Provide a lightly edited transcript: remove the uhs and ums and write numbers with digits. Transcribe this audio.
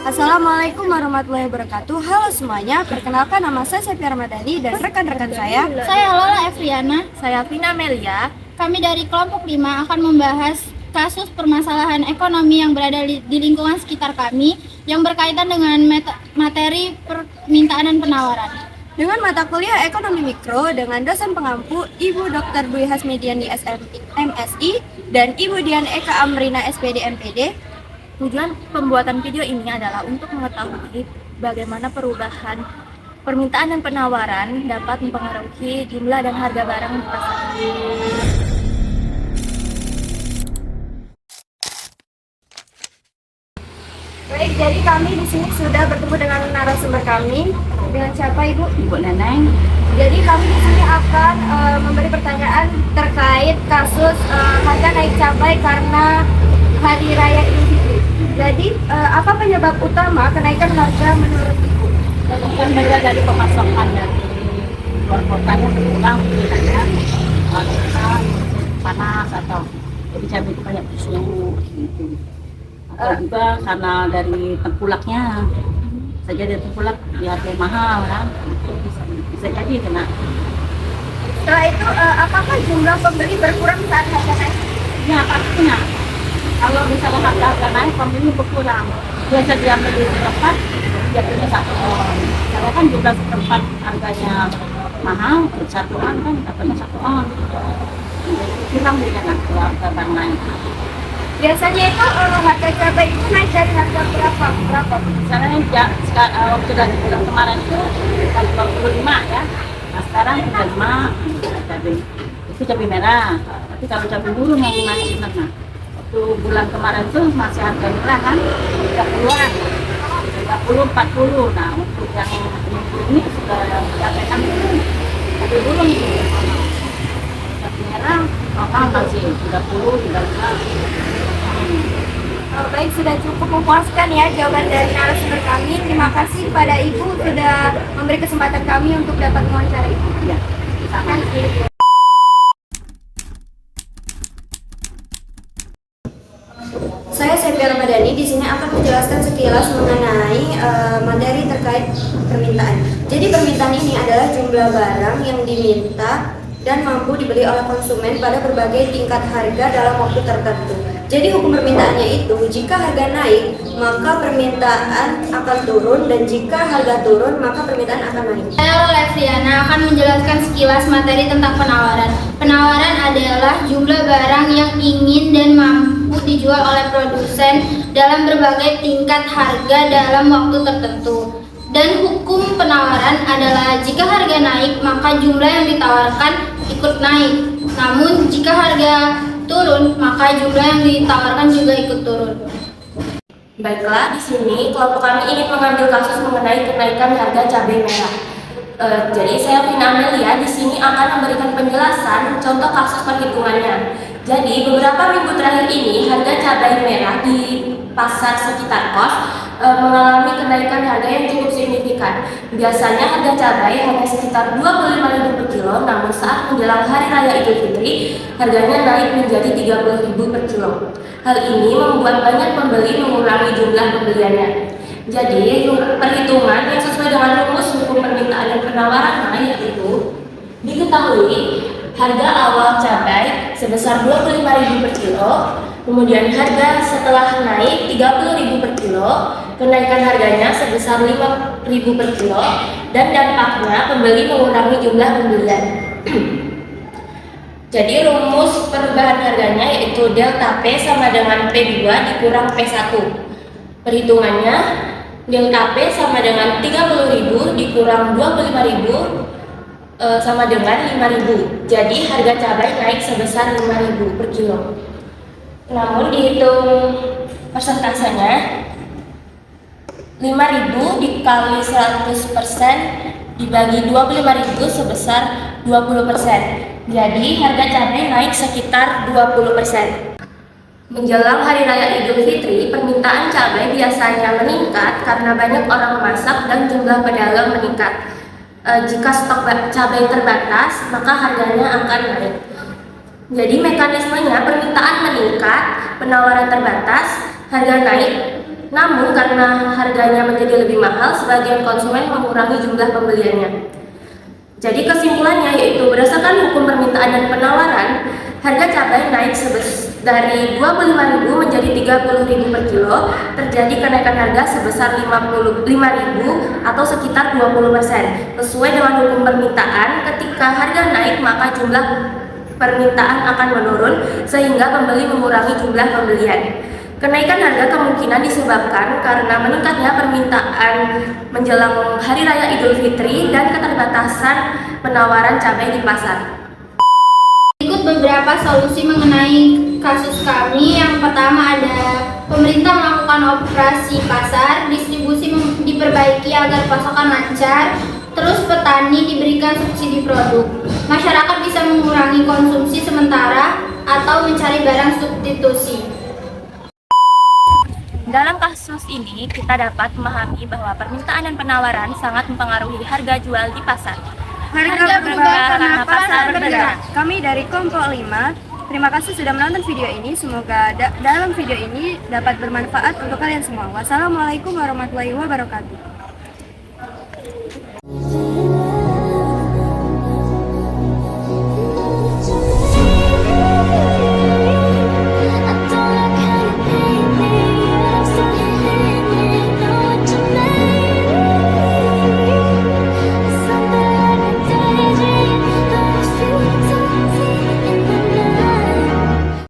Assalamualaikum warahmatullahi wabarakatuh. Halo semuanya, perkenalkan nama saya Sepia Ramadhani dan rekan-rekan saya Lola Efriana. Saya Vina Melia. Kami dari kelompok 5 akan membahas kasus permasalahan ekonomi yang berada di lingkungan sekitar kami yang berkaitan dengan materi permintaan dan penawaran. Dengan mata kuliah Ekonomi Mikro dengan dosen pengampu Ibu Dr. Dwi Hasmidiani MSI dan Ibu Dian Eka Amrina SPD MPD. Tujuan pembuatan video ini adalah untuk mengetahui bagaimana perubahan permintaan dan penawaran dapat mempengaruhi jumlah dan harga barang di pasaran. Baik, jadi kami di sini sudah bertemu dengan narasumber kami. Dengan siapa, Ibu? Ibu Neneng. Jadi kami di sini akan memberi pertanyaan terkait kasus harga naik cabai karena Hari Raya Idul Fitri. Jadi apa penyebab utama kenaikan harga menurut Ibu? Bukan saja dari pemasakan dari luar kotanya berkurang, misalnya karena panas atau jadi cabai itu banyak suhu gitu. Atau juga karena dari tengkulaknya saja dari tengkulak di harga mahal kan, itu bisa jadi kena. Setelah itu apakah jumlah pembeli berkurang saat harga naik? Ya pastinya. Kalau misalnya harga naik, pembeli berkurang. Biasa dia beli setempat, dia beli 1 on. Kalau kan juga setempat harganya mahal, 1 on kan dapatnya 1 on. Kurang dia kan kalau harga naik. Biasanya itu harga cabai itu naik dari harga berapa? Misalnya waktu dari bulan kemarin itu kali 25 ya. Nah sekarang 35 cabai. Itu cabai merah. Tapi kalau cabai burung yang naik benar. Waktu bulan kemarin itu masih harga murah kan, 30-an, 30, 40. Nah untuk yang ini sudah dikatakan cabai burung cabai merah masih 30, 35. Baik, sudah cukup memuaskan ya jawaban dari narasumber kami. Terima kasih kepada Ibu sudah memberi kesempatan kami untuk dapat mewawancarai Ibu. Ya, sama. Saya Sepia Ramadhani di sini akan menjelaskan sekilas mengenai materi terkait permintaan. Jadi permintaan ini adalah jumlah barang yang diminta dan mampu dibeli oleh konsumen pada berbagai tingkat harga dalam waktu tertentu. Jadi hukum permintaannya itu, jika harga naik, maka permintaan akan turun, dan jika harga turun, maka permintaan akan naik. Saya Lola Efriana akan menjelaskan sekilas materi tentang penawaran. Penawaran adalah jumlah barang yang ingin dan mampu dijual oleh produsen dalam berbagai tingkat harga dalam waktu tertentu. Dan hukum penawaran adalah jika harga naik, maka jumlah yang ditawarkan ikut naik. Namun jika harga turun, maka jumlah yang ditawarkan juga ikut turun. Baiklah, di sini kelompok kami ingin mengambil kasus mengenai kenaikan harga cabai merah. Jadi saya Vina Melia di sini akan memberikan penjelasan contoh kasus perhitungannya. Jadi beberapa minggu terakhir ini harga cabai merah di pasar sekitar kos mengalami kenaikan harga yang cukup signifikan. Biasanya harga cabai hanya sekitar 25.000 per kilo, namun saat menjelang Hari Raya Idul Fitri, harganya naik menjadi 30.000 per kilo. Hal ini membuat banyak pembeli mengurangi jumlah pembeliannya. Jadi, perhitungan yang sesuai dengan rumus hukum permintaan dan penawaran yaitu diketahui harga awal cabai sebesar 25.000 per kilo, kemudian harga setelah naik 30.000 per kilo, kenaikan harganya sebesar 5.000 per kilo, dan dampaknya pembeli mengurangi jumlah pembelian. Jadi rumus perubahan harganya yaitu delta P sama dengan P2 dikurang P1. Perhitungannya delta P sama dengan 30.000 dikurang 25.000 sama dengan 5.000. Jadi harga cabai naik sebesar 5.000 per kilo. Namun dihitung persentasenya, 5.000 dikali 100% dibagi 25.000 sebesar 20%. Jadi harga cabai naik sekitar 20%. Menjelang Hari Raya Idul Fitri, permintaan cabai biasanya meningkat karena banyak orang memasak dan jumlah pedagang meningkat. Jika stok cabai terbatas, maka harganya akan naik. Jadi mekanismenya permintaan meningkat, penawaran terbatas, harga naik, namun karena harganya menjadi lebih mahal, sebagian konsumen mengurangi jumlah pembeliannya. Jadi kesimpulannya yaitu berdasarkan hukum permintaan dan penawaran, harga cabai naik dari 25.000 menjadi 30.000 per kilo, terjadi kenaikan harga sebesar 5.000 atau sekitar 20%. Sesuai dengan hukum permintaan, ketika harga naik maka jumlah permintaan akan menurun sehingga pembeli mengurangi jumlah pembelian. Kenaikan harga kemungkinan disebabkan karena meningkatnya permintaan menjelang Hari Raya Idul Fitri dan keterbatasan penawaran cabai di pasar. Berikut beberapa solusi mengenai kasus kami. Yang pertama ada pemerintah melakukan operasi pasar, distribusi diperbaiki agar pasokan lancar, terus petani diberikan subsidi produk. Masyarakat bisa mengurangi konsumsi sementara atau mencari barang substitusi. Dalam kasus ini, kita dapat memahami bahwa permintaan dan penawaran sangat mempengaruhi harga jual di pasar. Harga berubah karena pasar bergerak. Kami dari Kelompok 5, terima kasih sudah menonton video ini. Semoga dalam video ini dapat bermanfaat untuk kalian semua. Wassalamualaikum warahmatullahi wabarakatuh.